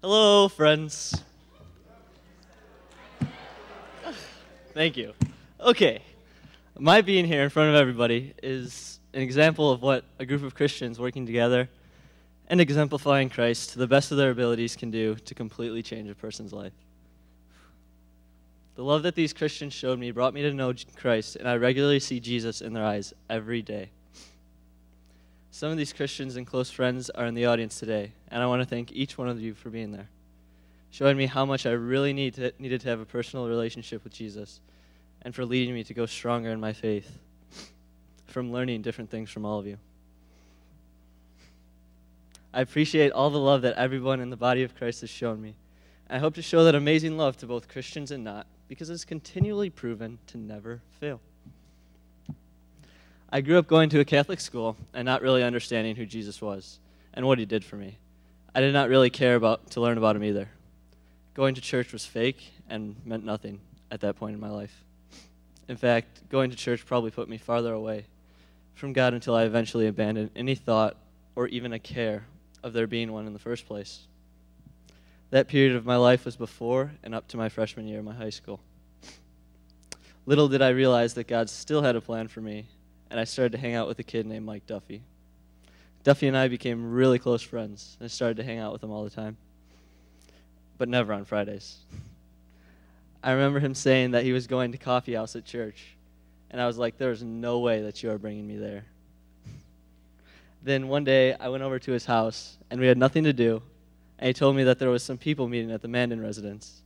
Hello, friends. Thank you. Okay, my being here in front of everybody is an example of what a group of Christians working together and exemplifying Christ to the best of their abilities can do to completely change a person's life. The love that these Christians showed me brought me to know Christ, and I regularly see Jesus in their eyes every day. Some of these Christians and close friends are in the audience today, and I want to thank each one of you for being there, showing me how much I really needed to have a personal relationship with Jesus, and for leading me to go stronger in my faith, from learning different things from all of you. I appreciate all the love that everyone in the body of Christ has shown me. I hope to show that amazing love to both Christians and not, because it's continually proven to never fail. I grew up going to a Catholic school and not really understanding who Jesus was and what he did for me. I did not really care to learn about him either. Going to church was fake and meant nothing at that point in my life. In fact, going to church probably put me farther away from God until I eventually abandoned any thought or even a care of there being one in the first place. That period of my life was before and up to my freshman year of my high school. Little did I realize that God still had a plan for me, and I started to hang out with a kid named Mike Duffy. Duffy and I became really close friends, and I started to hang out with him all the time, but never on Fridays. I remember him saying that he was going to coffee house at church, and I was like, there's no way that you are bringing me there. Then one day, I went over to his house, and we had nothing to do, and he told me that there was some people meeting at the Mandan residence.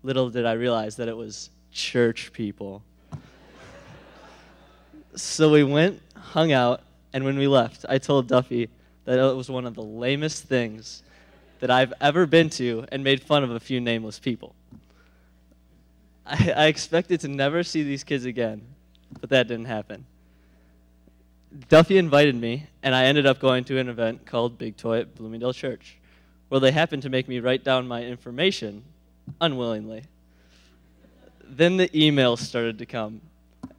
Little did I realize that it was church people. So we went, hung out, and when we left, I told Duffy that it was one of the lamest things that I've ever been to, and made fun of a few nameless people. I expected to never see these kids again, but that didn't happen. Duffy invited me, and I ended up going to an event called Big Toy at Bloomingdale Church, where they happened to make me write down my information unwillingly. Then the emails started to come,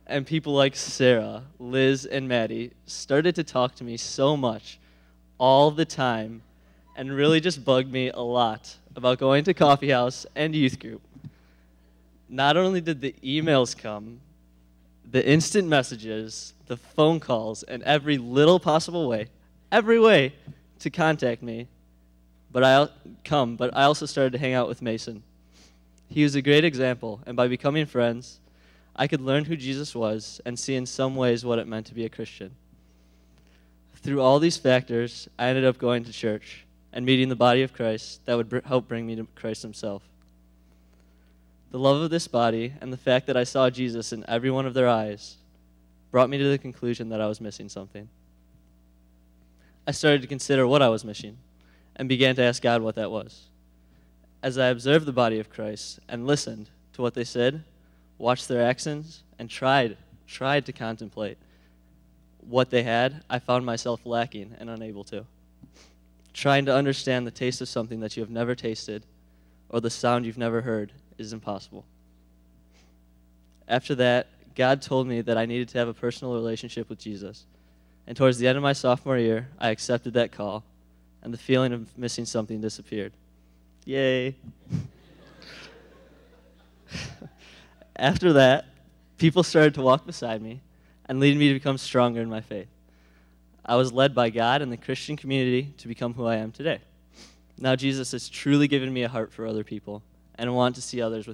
and people like Sarah, Liz, and Maddie started to talk to me so much all the time and really just bugged me a lot about going to coffee house and youth group. Not only did the emails come, the instant messages, the phone calls, and every little possible way, every way to contact me, but I also started to hang out with Mason. He was a great example, and by becoming friends, I could learn who Jesus was and see in some ways what it meant to be a Christian. Through all these factors, I ended up going to church and meeting the body of Christ that would help bring me to Christ himself. The love of this body and the fact that I saw Jesus in every one of their eyes brought me to the conclusion that I was missing something. I started to consider what I was missing and began to ask God what that was. As I observed the body of Christ and listened to what they said, watched their actions, and tried to contemplate what they had, I found myself lacking and unable to. Trying to understand the taste of something that you have never tasted or the sound you've never heard is impossible. After that, God told me that I needed to have a personal relationship with Jesus. And towards the end of my sophomore year, I accepted that call, and the feeling of missing something disappeared. Yay. After that, people started to walk beside me and lead me to become stronger in my faith. I was led by God and the Christian community to become who I am today. Now Jesus has truly given me a heart for other people, and I want to see others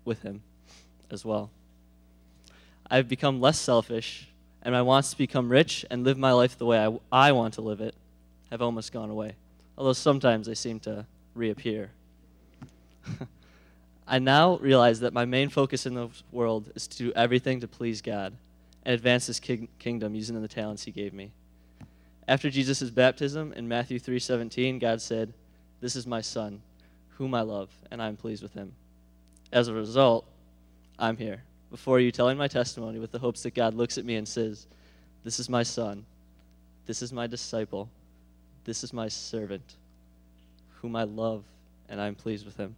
with him as well. I've become less selfish, and my wants to become rich and live my life the way I want to live it have almost gone away, although sometimes they seem to reappear. I now realize that my main focus in the world is to do everything to please God and advance his kingdom using the talents he gave me. After Jesus' baptism in Matthew 3:17, God said, "This is my son, whom I love, and I am pleased with him." As a result, I'm here before you telling my testimony with the hopes that God looks at me and says, "This is my son, this is my disciple, this is my servant, whom I love, and I am pleased with him."